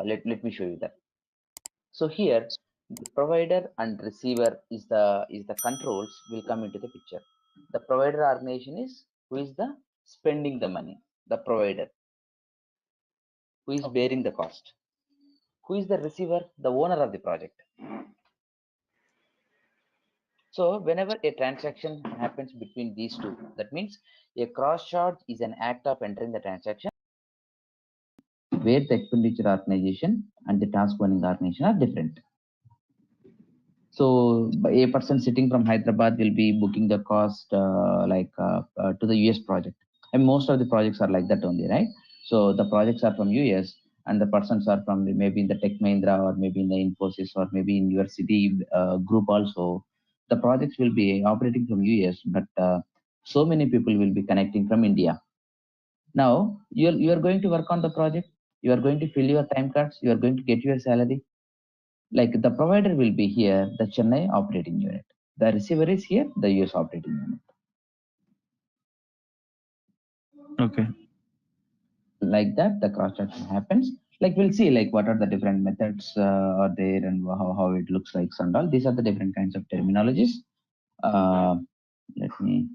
let me show you that. So here the provider and receiver is the controls will come into the picture. The provider organization is who is the spending the money, the provider who is bearing the cost. Who is the receiver? The owner of the project. So whenever a transaction happens between these two, that means a cross charge is an act of entering the transaction where the expenditure organization and the task owning organization are different. So a person sitting from Hyderabad will be booking the cost to the US project. And most of the projects are like that only, right? So the projects are from US and the persons are from maybe in the Tech Mahindra or maybe in the Infosys or maybe in your city group also. The projects will be operating from US, but so many people will be connecting from India. Now you are going to work on the project. You are going to fill your time cards. You are going to get your salary. Like the provider will be here, the Chennai operating unit. The receiver is here, the US operating unit. Okay. Like that, the cross-check happens. Like we'll see, like what are the different methods are there and how it looks like and all. These are the different kinds of terminologies. Let me.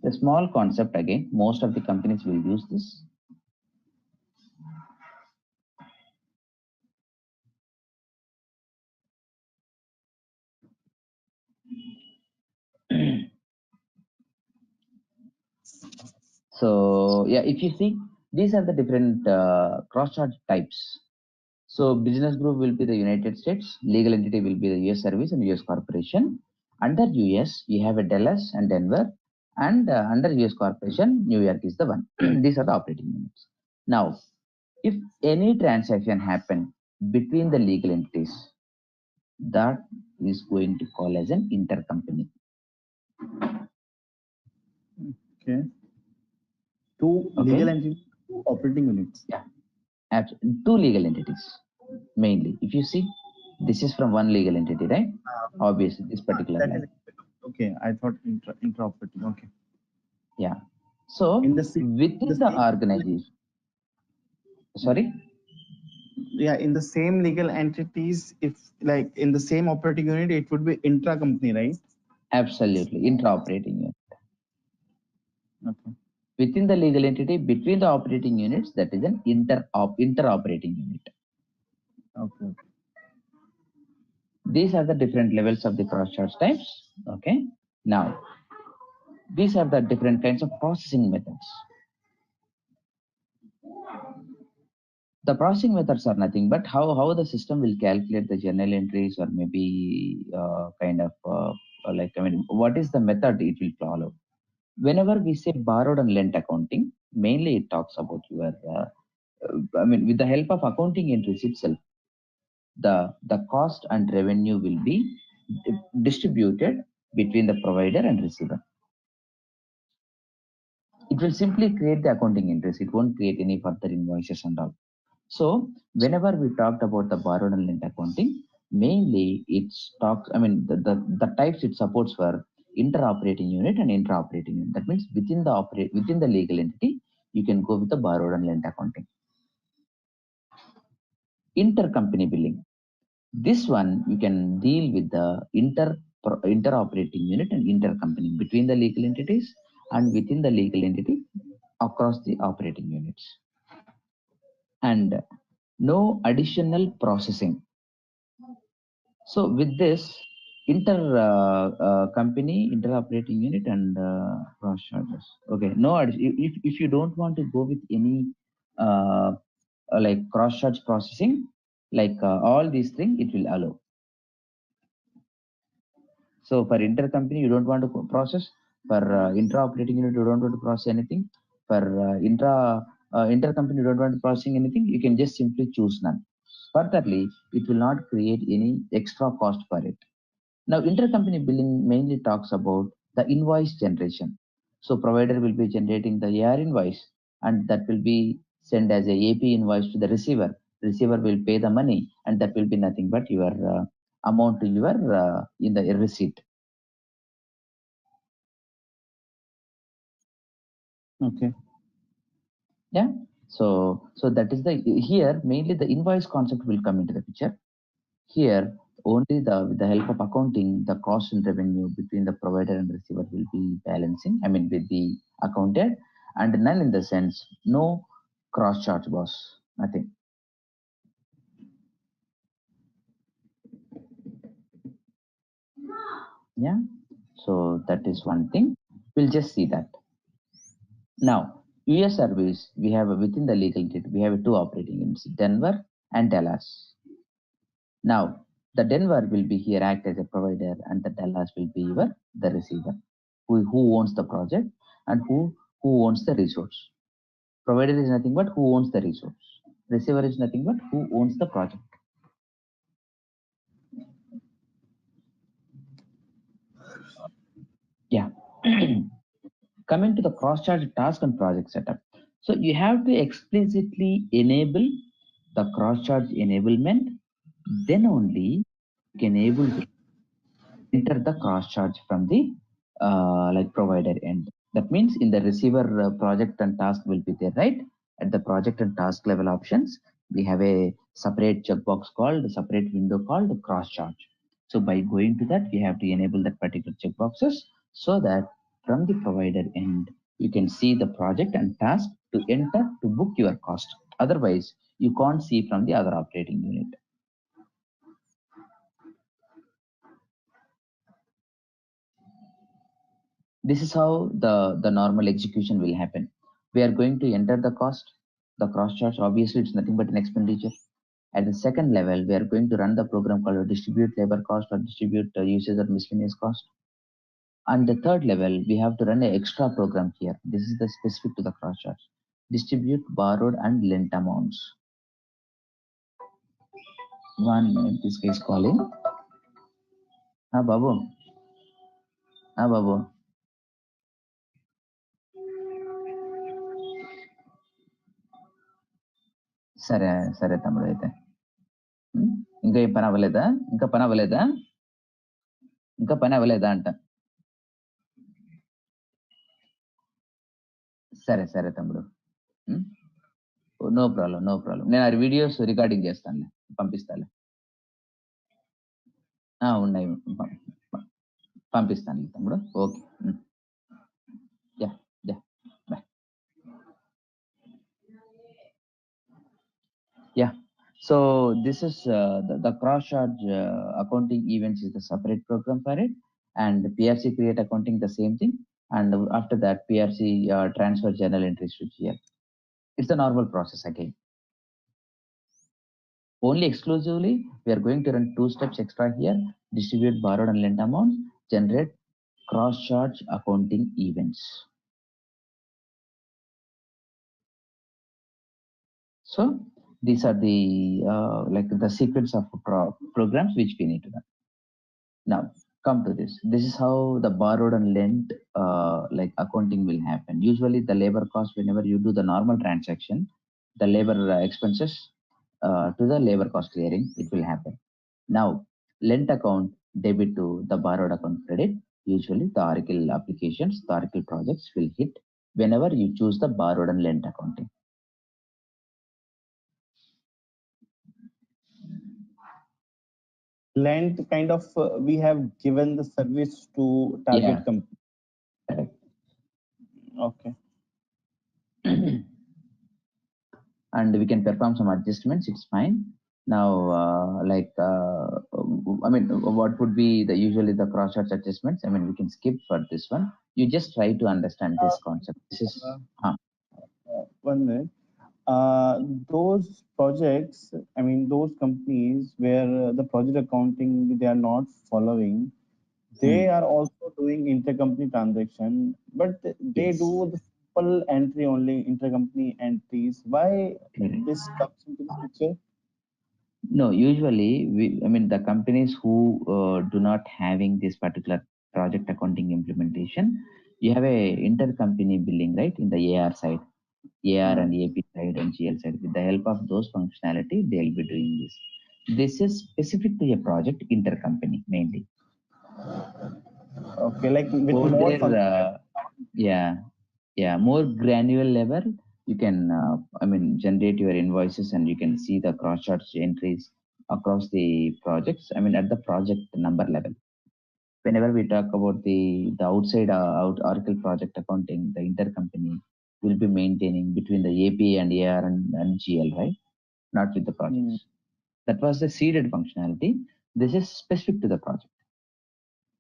A small concept again. Most of the companies will use this. So yeah, if you see, these are the different cross-charge types. So business group will be the United States, legal entity will be the US service and US corporation. Under US, you have a Dallas and Denver, and under US corporation, New York is the one. These are the operating units. Now, if any transaction happen between the legal entities, that is going to call as an intercompany. Okay. Two legal entities, two operating units. Yeah, two legal entities mainly. If you see, this is from one legal entity, right? Obviously, this particular line. Okay, I thought intra-operating. Okay. Yeah. So within the organization, sorry. Yeah, in the same legal entities, if like in the same operating unit, it would be intra-company, right? Absolutely, intra-operating unit. Okay. Within the legal entity, between the operating units, that is an inter-operating unit. Okay. These are the different levels of the cross-charge types. Okay. Now, these are the different kinds of processing methods. The processing methods are nothing but how the system will calculate the journal entries or maybe what is the method it will follow. Whenever we say borrowed and lent accounting, mainly it talks about your, with the help of accounting entries itself, the cost and revenue will be distributed between the provider and receiver. It will simply create the accounting entries. It won't create any further invoices and all. So whenever we talked about the borrowed and lent accounting, mainly it talks, the types it supports for inter-operating unit and intra-operating unit. That means within the legal entity, you can go with the borrowed and lent accounting. Intercompany billing. This one you can deal with the inter-operating unit and intercompany between the legal entities and within the legal entity across the operating units. And no additional processing. So with this company, inter-operating unit and cross charges. Okay, no, if you don't want to go with any like cross charge processing, like all these things, it will allow. So for intercompany, you don't want to process. For intra-operating unit, you don't want to process anything. For intercompany, you don't want to processing anything. You can just simply choose none. Furtherly, it will not create any extra cost for it. Now, intercompany billing mainly talks about the invoice generation. So provider will be generating the AR invoice and that will be sent as a AP invoice to the receiver. Receiver will pay the money and that will be nothing but your amount to your in the receipt. Okay. Yeah. So that is the here mainly the invoice concept will come into the picture. Here only with the help of accounting, the cost and revenue between the provider and receiver will be balancing. I mean, will be accounted, and null in the sense no cross charge boss, nothing. Yeah. So that is one thing. We'll just see that. Now, US service, we have within the legal entity, we have two operating units, Denver and Dallas. Now, the Denver will be here act as a provider, and the Dallas will be the receiver, who owns the project and who owns the resource. Provider is nothing but who owns the resource. Receiver is nothing but who owns the project. Yeah. Coming to the cross-charge task and project setup. So you have to explicitly enable the cross-charge enablement, then only you can able to enter the cross-charge from the like provider end. That means in the receiver project and task will be there, right? At the project and task level options, we have a separate checkbox called, a separate window called cross-charge. So by going to that, we have to enable that particular checkboxes so that from the provider end, you can see the project and task to enter to book your cost. Otherwise, you can't see from the other operating unit. This is how the normal execution will happen. We are going to enter the cost, the cross charge. Obviously, it's nothing but an expenditure. At the second level, we are going to run the program called distribute labor cost or distribute usage or miscellaneous cost. And the third level, we have to run an extra program here. This is the specific to the cross charge. Distribute borrowed and lent amounts. 1 minute, this guy is calling. Babu. Babu. సరే సరే తమ్ముడు అయితే ఇంకా ఏం పని అవ్వలేదా ఇంకా పని అవ్వలేదా ఇంకా పని అవ్వలేదా అంట సరే సరే తమ్ముడు నో ప్రాబ్లం నో ప్రాబ్లం నేను ఆ వీడియోస్ రికార్డింగ్ చేస్తానులే పంపిస్తాలే ఉన్నాయి పంపిస్తాను తమ్ముడు okay yeah yeah bye yeah so this is the cross charge accounting events is the separate program for it, and PRC create accounting the same thing, and after that PRC transfer journal entries to GL. It's a normal process again. Only exclusively, we are going to run 2 steps extra here, distribute borrowed and lent amounts, generate cross-charge accounting events. So these are the like the sequence of programs which we need to run. Now come to this. This is how the borrowed and lent like accounting will happen. Usually the labor cost, whenever you do the normal transaction, the labor expenses to the labor cost clearing, it will happen. Now lent account debit to the borrowed account credit. Usually the Oracle applications, the Oracle projects will hit whenever you choose the borrowed and lent accounting. Lent kind of we have given the service to target company. Correct. Okay. And we can perform some adjustments. It's fine. Now, I mean, what would be the usually the cross-charge adjustments? I mean, we can skip for this one. You just try to understand this concept. This is 1 minute. Those projects, I mean, those companies where the project accounting they are not following, they are also doing intercompany transaction, but they Yes. do the simple entry only, intercompany entries. Why this comes into the picture? No, usually I mean the companies who do not having this particular project accounting implementation, you have a intercompany billing, right? In the AR side, AR and AP side and GL side. With the help of those functionality, they'll be doing this. This is specific to a project intercompany mainly. Okay, like with For more their, yeah, more granular level, You can generate your invoices, and you can see the cross charge entries across the projects, at the project number level. Whenever we talk about the outside out Oracle project accounting, the intercompany will be maintaining between the AP and AR and GL, right? Not with the projects. That was the seeded functionality. This is specific to the project,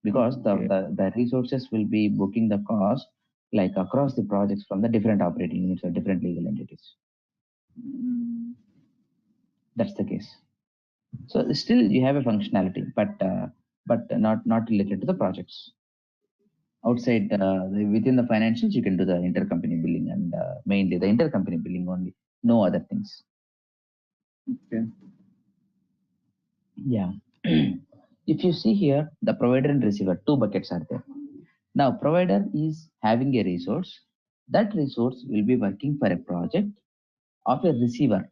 because the resources will be booking the cost like across the projects from the different operating units or different legal entities. That's the case. So still you have a functionality, but not related to the projects. Outside within the financials, you can do the intercompany billing, and mainly the intercompany billing only, no other things. Okay. Yeah. If you see here, the provider and receiver, two buckets are there. Now, provider is having a resource. That resource will be working for a project of a receiver.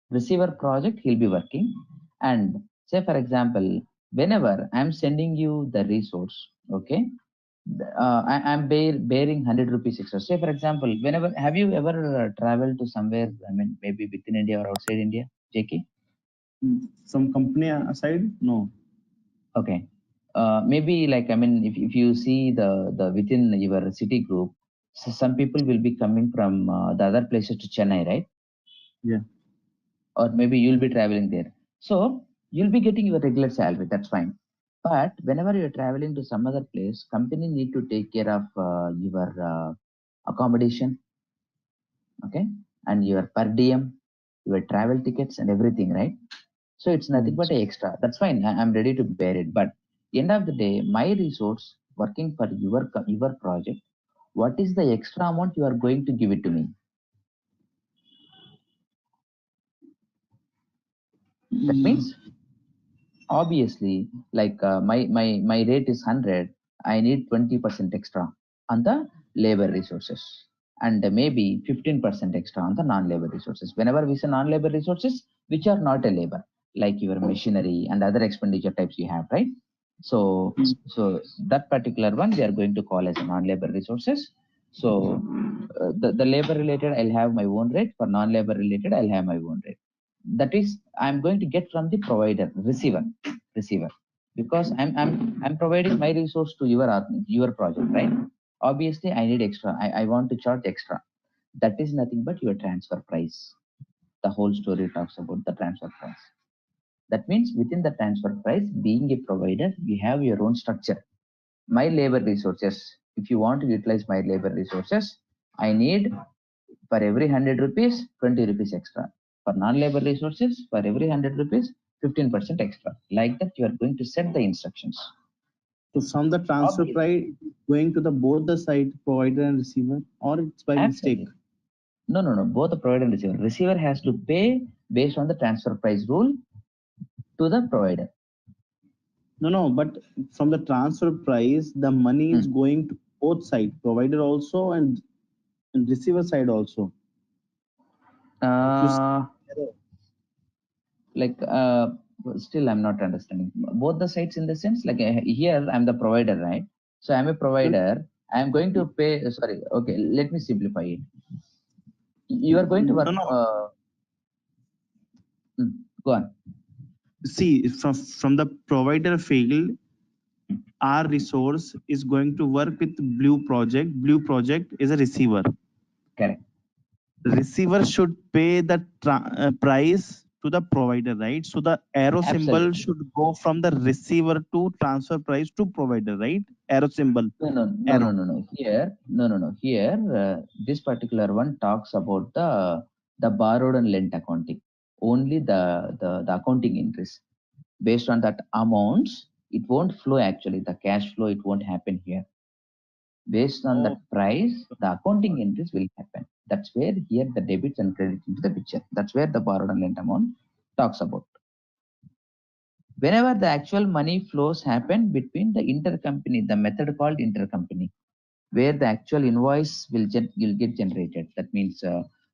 Receiver project he'll be working. And say, for example, whenever I'm sending you the resource, okay, I'm bearing 100 rupees extra. Say, for example, whenever, have you ever traveled to somewhere, maybe within India or outside India, JK? Some company aside? No. Okay. Maybe like, if you see the within your city group, so some people will be coming from the other places to Chennai, right? Yeah. Or maybe you'll be traveling there. So you'll be getting your regular salary. That's fine. But whenever you're traveling to some other place, company need to take care of your accommodation, okay, and your per diem, your travel tickets, and everything, right? So it's nothing but a extra. That's fine. I'm ready to bear it. But end of the day, my resource working for your project, what is the extra amount you are going to give it to me? That means obviously, like my rate is 100. I need 20% extra on the labor resources, and maybe 15% extra on the non-labor resources. Whenever we say non-labor resources, which are not a labor, like your machinery and other expenditure types you have, right? So that particular one we are going to call as a non-labor resources. So the labor related, I'll have my own rate. For non-labor related, I'll have my own rate. That is, I'm going to get from the provider, receiver, because I'm providing my resource to your project, right? Obviously, I need extra. I want to charge extra. That is nothing but your transfer price. The whole story talks about the transfer price. That means within the transfer price, being a provider, you have your own structure. My labor resources, if you want to utilize my labor resources, I need for every 100 rupees, 20 rupees extra. For non-labor resources, for every 100 rupees, 15% extra. Like that, you are going to set the instructions. So from the transfer price going to the both the side, provider and receiver, or it's by mistake? No. Both the provider and receiver. Receiver has to pay based on the transfer price rule to the provider. No, but from the transfer price, the money is going to both sides, provider also and receiver side also. Like still I'm not understanding both the sides, in the sense like here I'm the provider, right? So I'm a provider. I'm going to pay. Sorry. Okay. Let me simplify it. You are going to work. Go on. See, from the provider field, our resource is going to work with Blue Project. Blue Project is a receiver. Correct. Receiver should pay the price to the provider, right? So the arrow symbol should go from the receiver to transfer price to provider, right? Arrow symbol. No. Here, no. Here, this particular one talks about the borrowed and lent accounting. Only the accounting entries. Based on that amounts, it won't flow actually. The cash flow, it won't happen here. Based on that price, the accounting entries will happen. That's where here the debits and credits into the picture. That's where the borrowed and lent amount talks about. Whenever the actual money flows happen between the intercompany, the method called intercompany, where the actual invoice will get generated. That means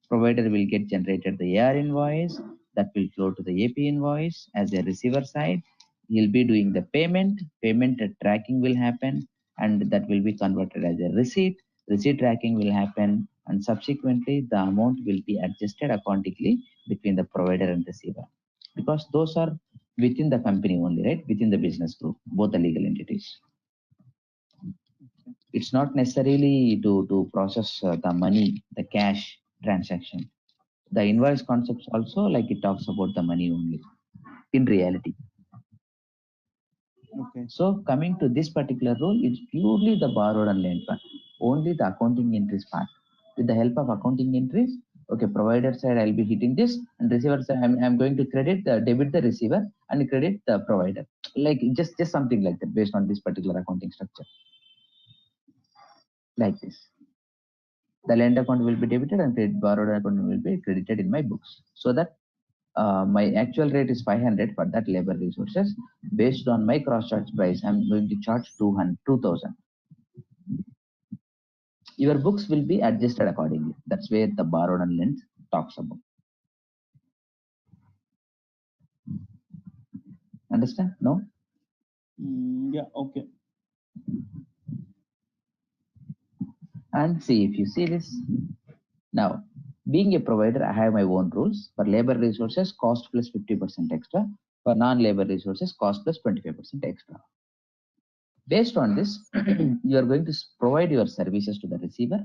provider will get generated the AR invoice that will flow to the AP invoice as a receiver side. He'll be doing the payment. Payment tracking will happen, and that will be converted as a receipt. Receipt tracking will happen, and subsequently the amount will be adjusted accordingly between the provider and receiver, because those are within the company only, right? Within the business group, both the legal entities. It's not necessarily to process the money, the cash transaction. The invoice concepts also, like, it talks about the money only in reality. Okay. So coming to this particular rule, it's purely the borrowed and lent one, only the accounting entries part. With the help of accounting entries, okay, provider side I'll be hitting this, and receiver side I'm going to debit the receiver and credit the provider, like just something like that based on this particular accounting structure, like this. The lend account will be debited and borrowed account will be credited in my books, so that my actual rate is 500 for that labor resources. Based on my cross charge price, I'm going to charge 2,000. Your books will be adjusted accordingly. That's where the borrowed and lent talks about. Understand? No? Yeah, okay. And see, if you see this, now, being a provider, I have my own rules. For labor resources, cost plus 50% extra. For non-labor resources, cost plus 25% extra. Based on this, you are going to provide your services to the receiver,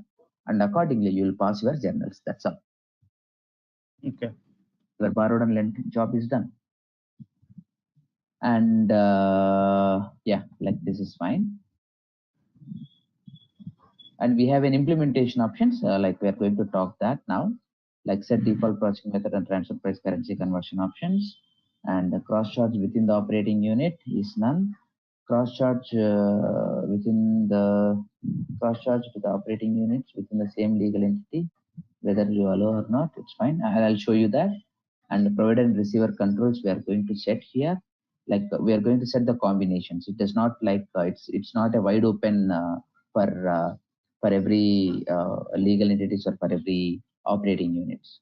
and accordingly, you will pass your journals. That's all. Okay. Your borrowed and lent job is done. And yeah, like this is fine. And we have an implementation options, like we are going to talk that now, like set default processing method and transfer price currency conversion options. And the cross charge within the operating unit is none. Cross charge within the cross charge to the operating units within the same legal entity, whether you allow or not, it's fine. I'll show you that. And the provider and receiver controls we are going to set here, like we are going to set the combinations. It does not like it's not a wide open for for every legal entities or for every operating units.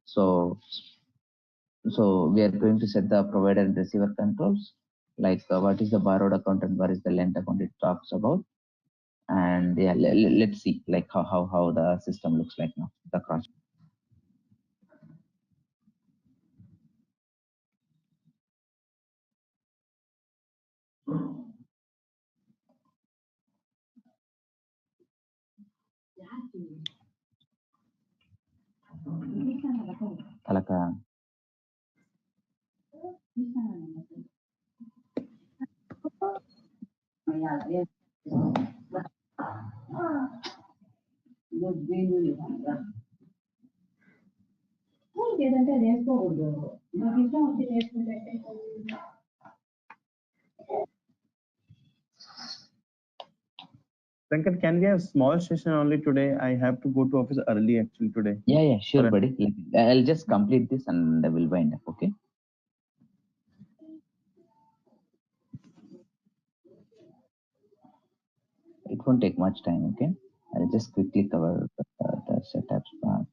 So we are going to set the provider and receiver controls, like what is the borrowed account and what is the lent account it talks about. And yeah, let's see like how the system looks like now, the cross. Talaka. Venkat, can we have small session only today? I have to go to office early actually today. Yeah, sure, buddy. Like, I'll just complete this and I will wind up. Okay. It won't take much time. Okay. I'll just quickly cover the setup part.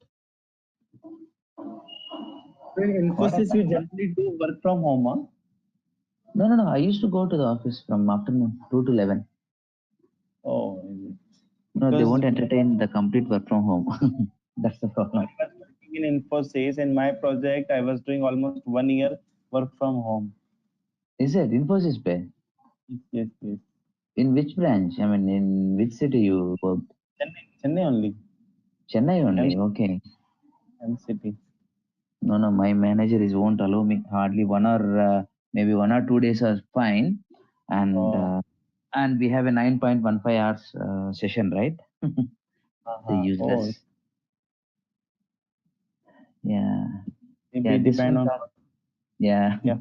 In Infosys, you generally do work from home, huh? No. I used to go to the office from afternoon 2 to 11. Oh, No, they because won't entertain the complete work from home. That's the problem. I was working in Infosys. In my project, I was doing almost 1 year work from home. Is it Infosys Bay? Yes. In which branch? I mean, in which city you worked? Chennai only. Chennai only. M Okay. city. No. My manager won't allow me. Hardly maybe 1 or 2 days are fine, and Oh, we have a 9.15 hours session, right? The oh, useless. Yeah. maybe This depend one on. yeah. Yeah.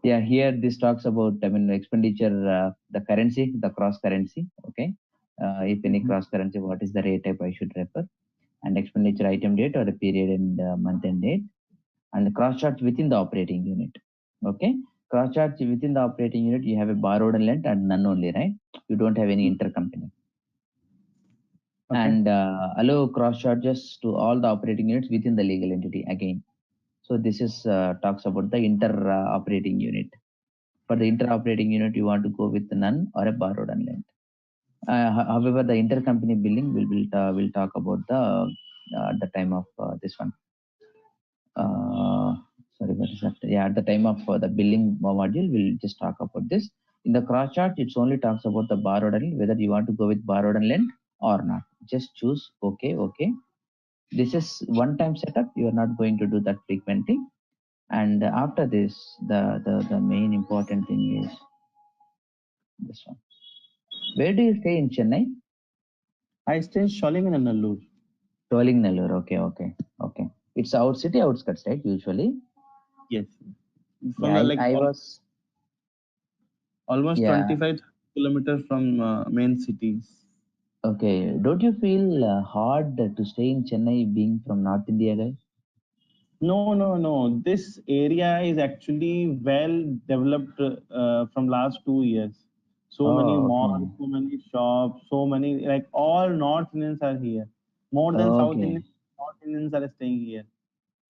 Yeah, here this talks about, I mean, expenditure, the currency, the cross currency. Okay. If any cross currency, what is the rate type I should refer? And expenditure item date or the period and month and date. And the cross charge within the operating unit. Okay. Cross charge within the operating unit, you have a borrowed and lent and none only, right? You don't have any intercompany. Okay. And allow cross charges to all the operating units within the legal entity again. So this is talks about the inter operating unit. For the inter operating unit, you want to go with none or a borrowed and lent. However, the intercompany billing will talk about the at the time of this one. Sorry, what is that? Yeah, at the time of the billing module, we'll just talk about this. In the cross chart, it only talks about the borrowed and whether you want to go with borrowed and lent or not. Just choose okay, okay. This is one-time setup. You are not going to do that frequently. And after this, the main important thing is this one. Where do you stay in Chennai? I stay in Sholing and Nallur. Rolling Nellore. Okay, okay, okay. It's out city outskirts, right? Usually. Yes. Yeah, From the like I was. almost Yeah. 25 kilometers from main cities. Okay. Don't you feel hard to stay in Chennai being from North India, guy? No, no, no. This area is actually well developed from last 2 years. So many Oh, okay. malls, so many shops, so many like all North Indians are here. More than South Okay. Indians, North Indians are staying here.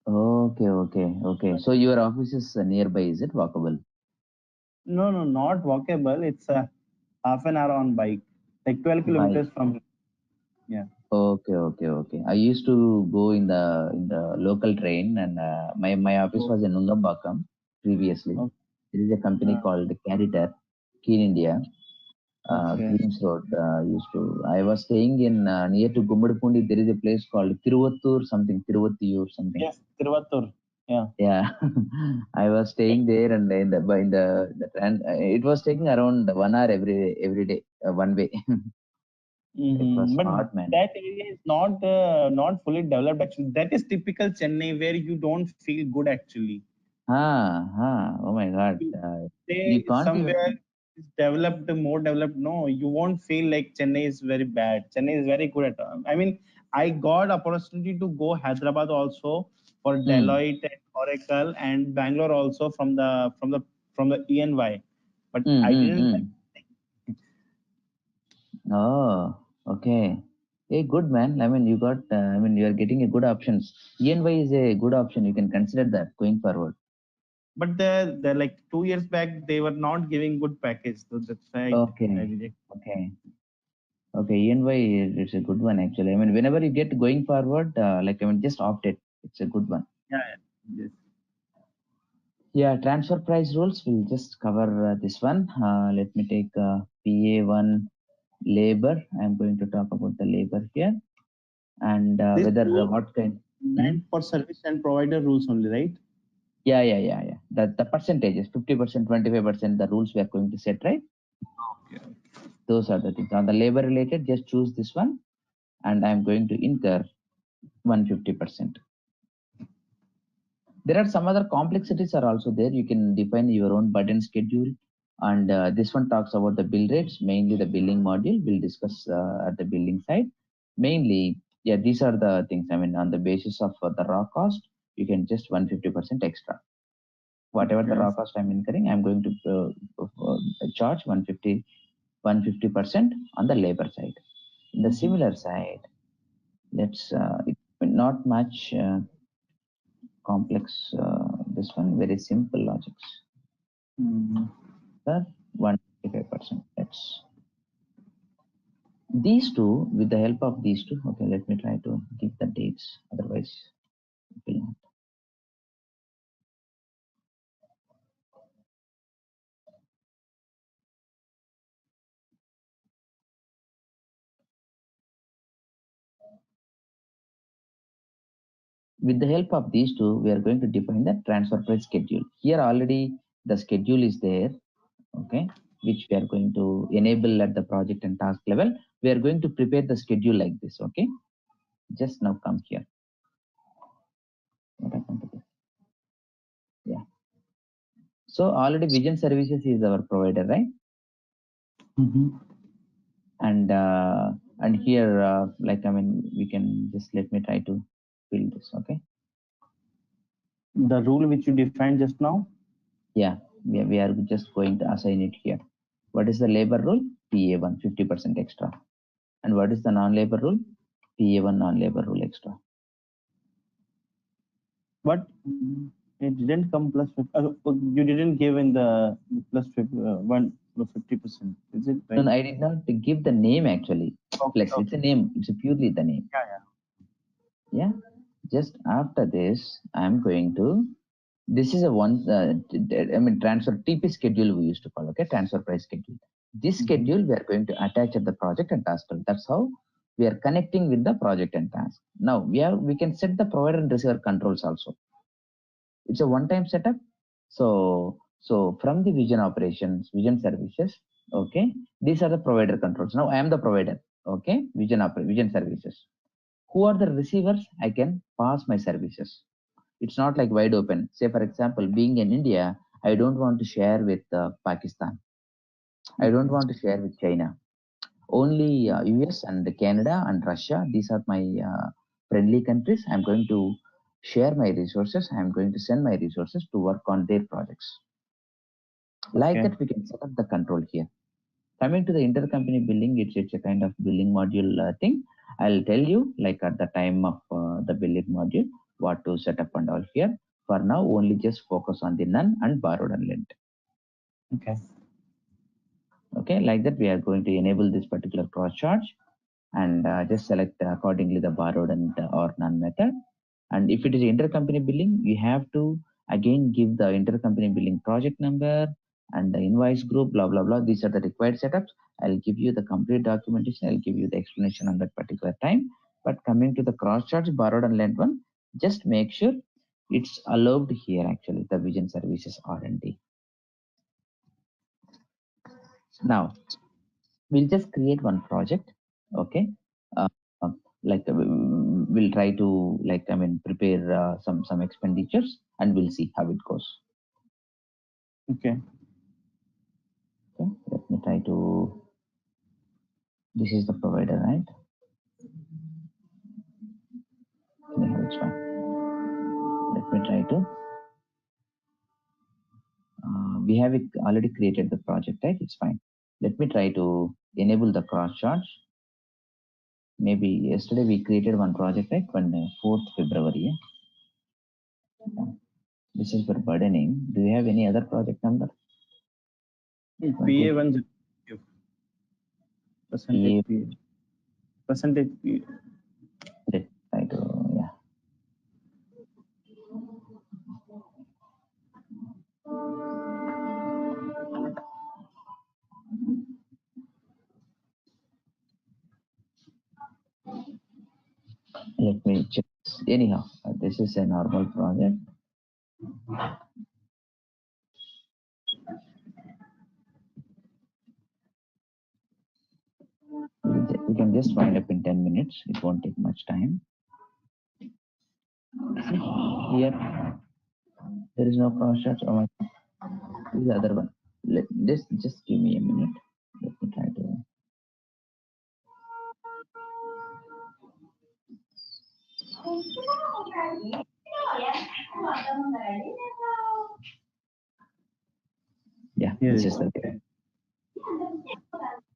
Okay, okay, okay. So your office is nearby, is it walkable? No, no, not walkable. It's a half an hour on bike, like 12 By kilometers from. Yeah. okay, okay, okay. I used to go in the local train, and my office Oh, was in Nungambakam previously. oh, There is a company uh, called Caritar, Keen India, okay. Queens Road. Used to. I was staying in near to Gummadpundi. There is a place called Tiruvattur something, Tiruvattiur something. Yes, Tiruvattur. Yeah. Yeah, I was staying there, and it was taking around 1 hour every day, one way. It was But hard, man. that area is not fully developed actually. That is typical Chennai where you don't feel good actually. Oh my God. You You stay can't somewhere even. is developed, more developed. No, you won't feel like Chennai is very bad. Chennai is very good at. I mean, I got opportunity to go Hyderabad also for Hmm. Deloitte and Oracle and Bangalore also from the ENY, but Hmm. I Hmm. didn't like. Hmm. Oh, okay. Hey, good man. I mean, you got. I mean, you are getting a good options. ENY is a good option. You can consider that going forward. But the like 2 years back they were not giving good package, so that's why I Okay. reject. Okay. Okay. ENY is a good one actually. I mean, whenever you get going forward, like I mean, just opt it. It's a good one. Yeah, yeah. Yes. Yeah, transfer price rules. We'll just cover this one. Let me take PA1 labor. I'm going to talk about the labor here, and This whether rule what kind. Mhm. meant for service and provider rules only, right? Yeah, yeah, yeah, yeah. The percentages, 50%, 25%, the rules we are going to set, right? Okay. Those are the things. On the labor related, just choose this one, and I'm going to incur 150%. There are some other complexities are also there. You can define your own burden schedule, and this one talks about the bill rates, mainly the billing module. We'll discuss at the billing side. Mainly, yeah, these are the things. I mean, on the basis of the raw cost, you can just 150% extra. Whatever the Okay. raw cost I'm incurring, I'm going to charge 150% on the labor side. In the Mm-hmm. similar side, let's not much complex. This one very simple logics. Mm-hmm. Sir, 155%. Let's these two with the help of these two. Okay, let me try to give the dates. Otherwise, it will not. With the help of these two, we are going to define the transfer price schedule. Here already the schedule is there, okay, which we are going to enable at the project and task level. We are going to prepare the schedule like this, okay. Just now come here. What happened to this? Yeah. So already Vision Services is our provider, right? Mm-hmm. And and here, like I mean, we can just let me try to fill this, okay. The rule which you defined just now. Yeah, we are just going to assign it here. What is the labor rule? PA1 50% extra. And what is the non-labor rule? PA1 non-labor rule extra. But it didn't come plus 50. You didn't give in the plus 50, one. No, 50%. Is it No, right? no, I did not give the name actually. Okay, Flex, it's a name. It's purely the name. Yeah. Yeah. Just after this, I'm going to. This is a one. I mean, transfer TP schedule we used to call. Okay, transfer price schedule. This schedule we are going to attach at the project and task. That's how we are connecting with the project and task. Now we can set the provider and receiver controls also. It's a one-time setup. So from the vision operations, vision services, okay, these are the provider controls. Now I am the provider, okay, vision services. Who are the receivers? I can pass my services. It's not like wide open. Say for example, being in India, I don't want to share with Pakistan. I don't want to share with China. Only US and Canada and Russia. These are my friendly countries. I'm going to share my resources. I'm going to send my resources to work on their projects. Like Okay. that, we can set up the control here. Coming to the intercompany billing, it's a kind of billing module thing. I'll tell you like at the time of the billing module what to set up and all here. For now, only just focus on the none and borrowed and lent. Okay. Okay, like that we are going to enable this particular cross charge and just select accordingly the borrowed and or none method. And if it is intercompany billing, you have to again give the intercompany billing project number and the invoice group, blah, blah, blah. These are the required setups. I'll give you the complete documentation. I'll give you the explanation on that particular time. But coming to the cross charge, borrowed and lent one, just make sure it's allowed here actually, the vision services R&D. Now, we'll just create one project, okay? Uh, we'll try to prepare some expenditures and we'll see how it goes. Okay. Okay, let me try to. This is the provider, right? Yeah, it's fine. Let me try to. We have it already created the project, right? It's fine. Let me try to enable the cross charge. Maybe yesterday we created one project, right? On 4th February. Yeah. This is for burdening. Do you have any other project number? PA1 percentage PA. Percentage PA. Let me try to, yeah. Let me check. Anyhow, this is a normal project. We can just wind up in 10 minutes. It won't take much time. See, here, there is no cross charge. Oh, this is the other one. Just give me a minute. Let me try to. Yeah, Here this it is is. the.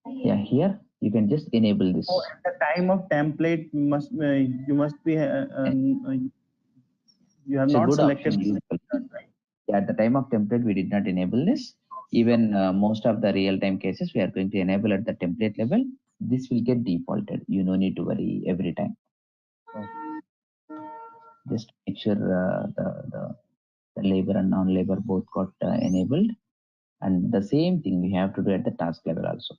Yeah, here you can just enable this. So at the time of template, you must be you have It's a not good selected. option usually. Yeah, at the time of template, we did not enable this. Even most of the real-time cases, we are going to enable at the template level. This will get defaulted. You no need to worry every time. Oh. Just make sure the labor and non-labor both got enabled. And the same thing we have to do at the task level also.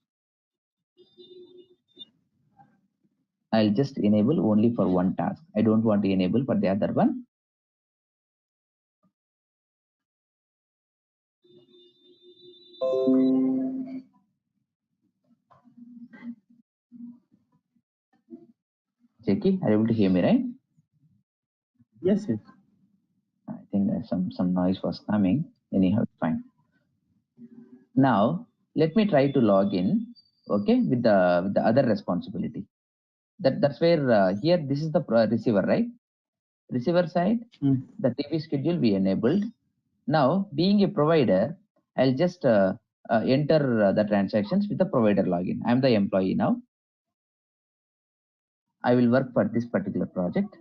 I'll just enable only for one task. I don't want to enable for the other one. Jackie, are you able to hear me, right? Yes, yes. I think some noise was coming. Anyhow, it's fine. Now let me try to log in, okay, with the other responsibility. That's where here this is the receiver, right? Receiver side, the TV schedule we enabled. Now being a provider, I'll just enter the transactions with the provider login. I'm the employee now. I will work for this particular project.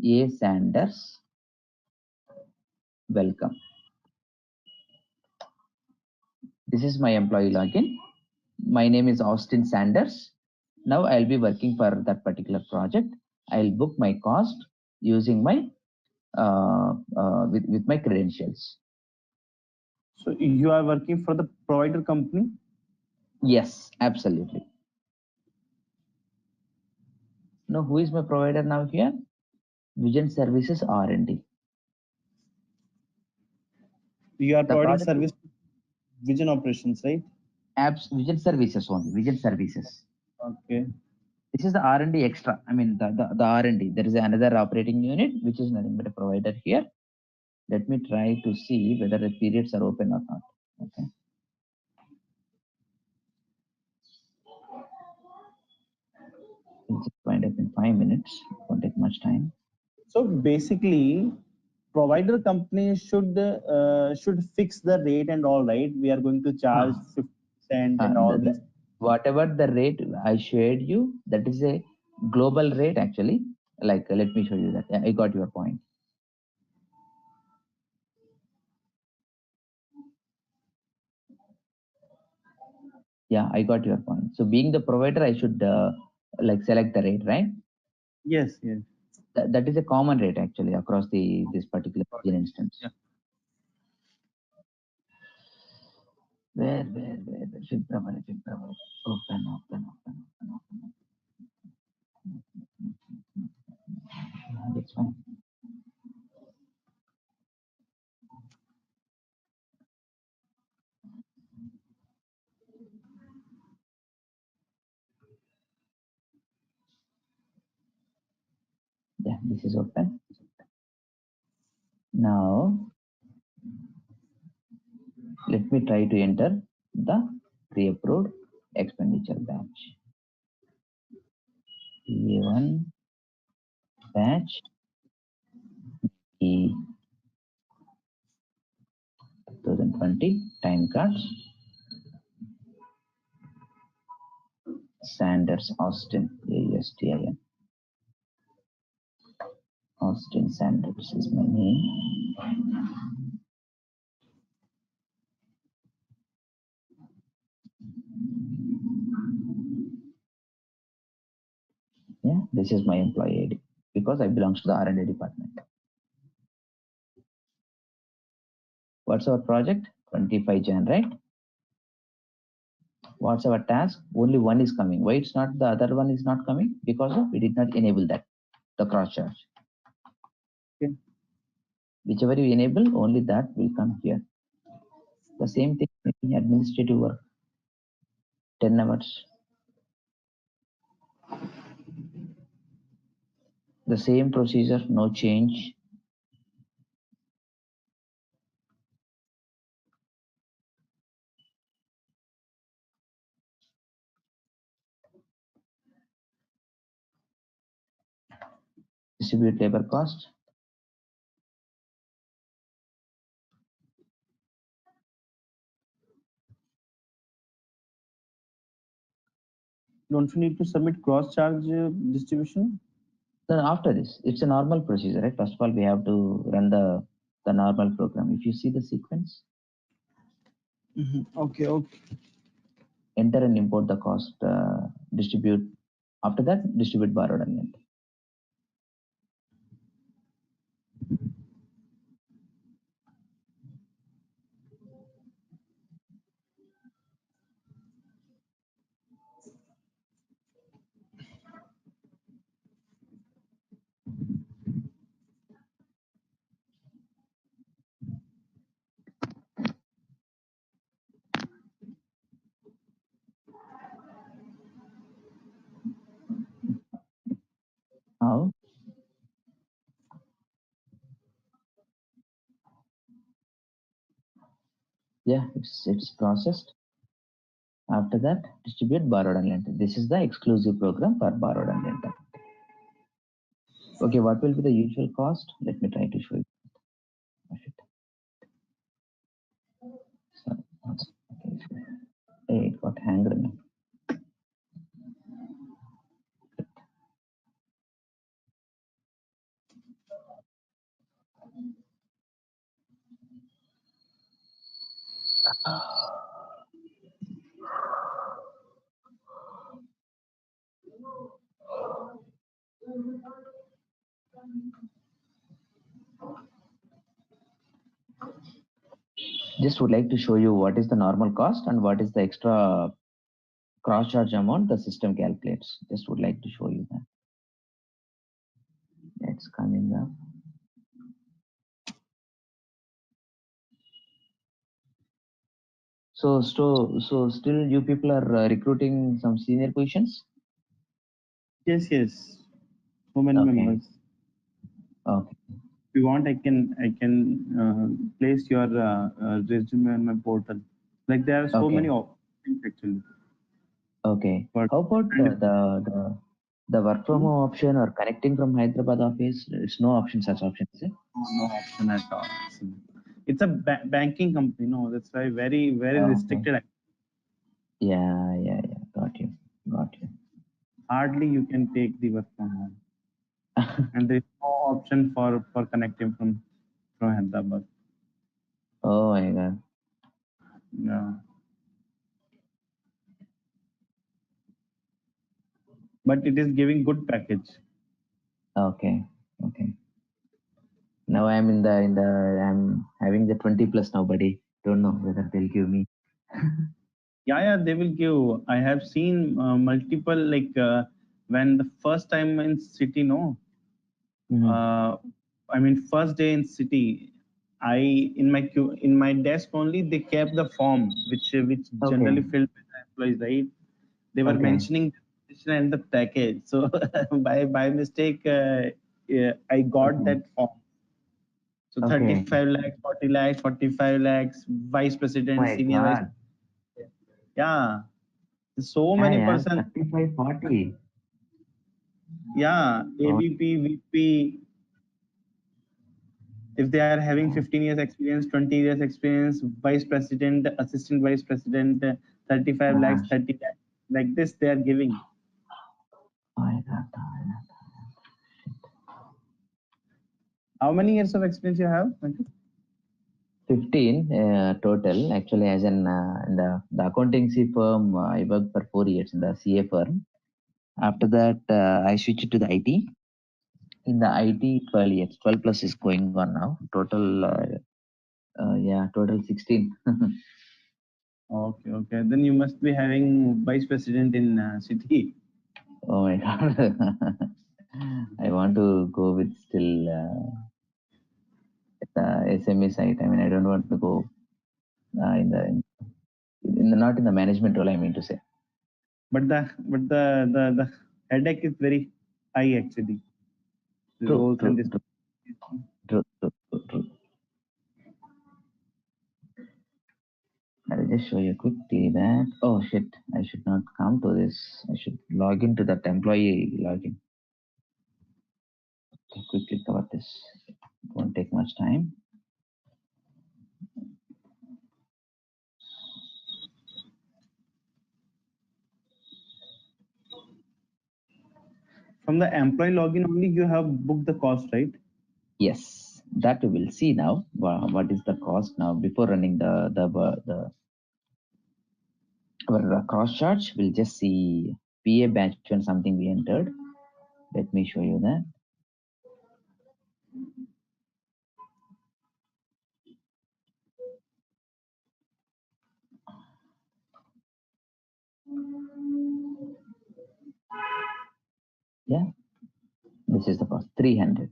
A Sanders, welcome. This is my employee login. My name is Austin Sanders. Now I'll be working for that particular project. I'll book my cost using my with my credentials. So you are working for the provider company? Yes, absolutely. Now, who is my provider now here? Vision Services R&D. You are The providing project service vision operations, right? apps Vision Services only. Vision Services. Okay. This is the R&D extra. I mean the R&D. There is another operating unit which is nothing but a provider here. Let me try to see whether the periods are open or not. Okay. We'll just wind up in 5 minutes. Won't take much time. So basically, provider companies should fix the rate and all, right? We are going to charge 50% and all this. Whatever the rate I shared you, that is a global rate actually. Like let me show you that. Yeah, I got your point. Yeah, I got your point. So being the provider, I should like select the rate, right? Yes, yes. That is a common rate actually across this particular instance. Yeah. Where February. Open. Yeah, that's fine. Yeah, this is open. Now let me try to enter the pre-approved expenditure batch. A1 batch E 2020 time cards. Sanders Austin ASTIN. Austin Sanders is my name. Yeah, this is my employee ID because I belongs to the R&D department. What's our project? 25 Jan, right? What's our task? Only one is coming. Why it's not the other one is not coming? Because of we did not enable that, the cross charge. Okay. Whichever you enable, only that will come here. The same thing in administrative work, 10 hours. The same procedure, no change. Distribute labor cost. Don't you need to submit cross charge distribution? Then after this, it's a normal procedure, right? First of all, we have to run the normal program. If you see the sequence, Okay. enter and import the cost, distribute. After that, distribute borrowed and lent. Now, yeah, it's processed. After that, distribute borrowed and lent. This is the exclusive program for borrowed and lent. Okay, what will be the usual cost? Let me try to show you. So, okay. Hey, it got hanged now. Just would like to show you what is the normal cost and what is the extra cross charge amount the system calculates. Just would like to show you that. It's coming up. So still you people are recruiting some senior positions? Yes, yes. So many Okay. members. Okay. If you want, I can place your resume on my portal. Like there are so Okay. many options actually. Okay. But How about and the work from home option or connecting from Hyderabad office? It's no option, such option, is it? no option at all. It's a banking company. No, that's why very Okay. restricted. Yeah, yeah, yeah. Got you. Got you. Hardly you can take the work from home, and there is no option for connecting from Hyderabad. Oh my God. Yeah, but it is giving good package. Okay. Okay. Now I'm having the 20 plus now, buddy. Don't know whether they'll give me. Yeah, they will give. I have seen multiple like when the first time in city, no, Mhm. uh, I mean first day in city, I in my desk only they kept the form which generally Okay. filled by the employees, right? They were Okay. mentioning the position and the package. So by mistake, yeah, I got Okay. that form. So Okay. 35 lakhs, 40 lakhs, 45 lakhs, vice Oh president, my senior vice. God. Yeah, so Yeah, many yeah. person. 35, 40. Yeah, Oh, AVP, VP, if they are having 15 years experience, 20 years experience, vice president, assistant vice president, 35 lakhs, gosh. 30 lakhs, like this they are giving. Oh my God. Oh my God. How many years of experience you have, Ankit? 15 total. Actually, as in the accountancy firm, I worked for 4 years in the CA firm. After that, I switched to the IT. In the IT, 12 years. 12 plus is going on now. Total, yeah, total 16. Okay, okay. Then you must be having vice president in city. Oh my God. I want to go with still the SME side. I mean, I don't want to go in the not in the management role. I mean to say. But the headache is very high actually. The True, roles and true, this. true, true, true, true, true. I'll just show you quickly that. Oh shit! I should not come to this. I should log into that employee login. Okay, quickly cover this. It won't take much time. From the employee login only, you have booked the cost, right? Yes, that we will see now. What is the cost now before running the our cross charge? We'll just see PA batch when something we entered. Let me show you that. Yeah, this is the cost 300.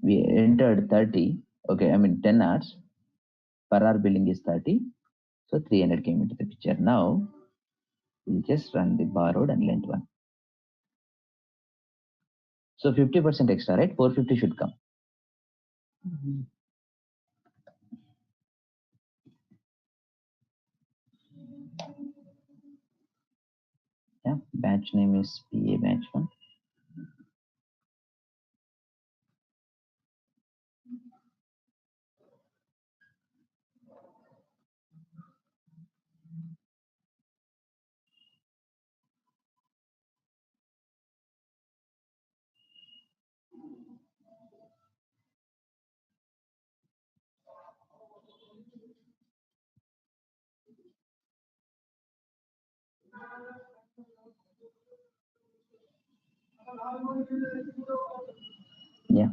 We entered 30. Okay, I mean 10 hours per hour billing is 30. So 300 came into the picture. Now we'll just run the borrowed and lent one. So 50% extra, right? 450 should come. Yeah, batch name is PA batch one. Yeah.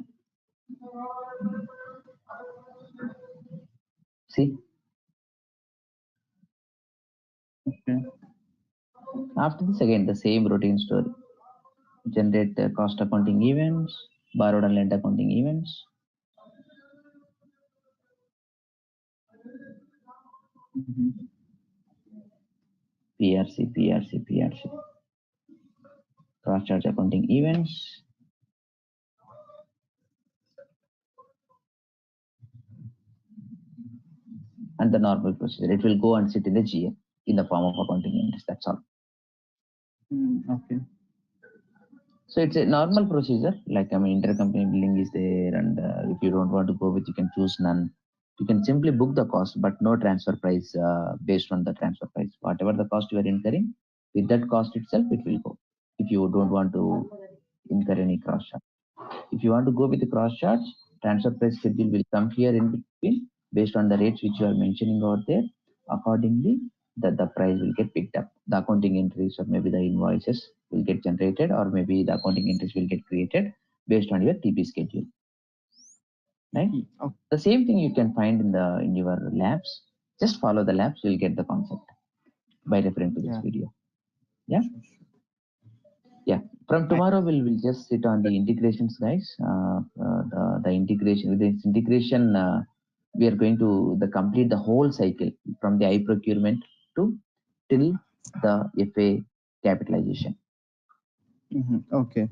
See, Okay. after this again the same routine story. Generate the cost accounting events, borrowed and lent accounting events. Mm-hmm. PRC, cross charge accounting events, and the normal procedure. It will go and sit in the GA in the form of accounting entries. That's all. Okay. So it's a normal procedure. Like intercompany billing is there, and if you don't want to go with, you can choose none. You can simply book the cost, but no transfer price based on the transfer price. Whatever the cost you are incurring, with that cost itself, it will go. If you don't want to incur any cross charge. If you want to go with the cross charge, transfer price schedule will come here in between based on the rates which you are mentioning out there. Accordingly, the price will get picked up. The accounting entries or maybe the invoices will get generated, or maybe the accounting entries will get created based on your TP schedule. Right? Okay. The same thing you can find in your labs. Just follow the labs, you'll get the concept by referring to this video. Yeah. Sure. Yeah, from tomorrow we'll just sit on the integrations, guys. The integration, with this integration, we are going to complete the whole cycle from the I procurement to till the FA capitalization. Okay.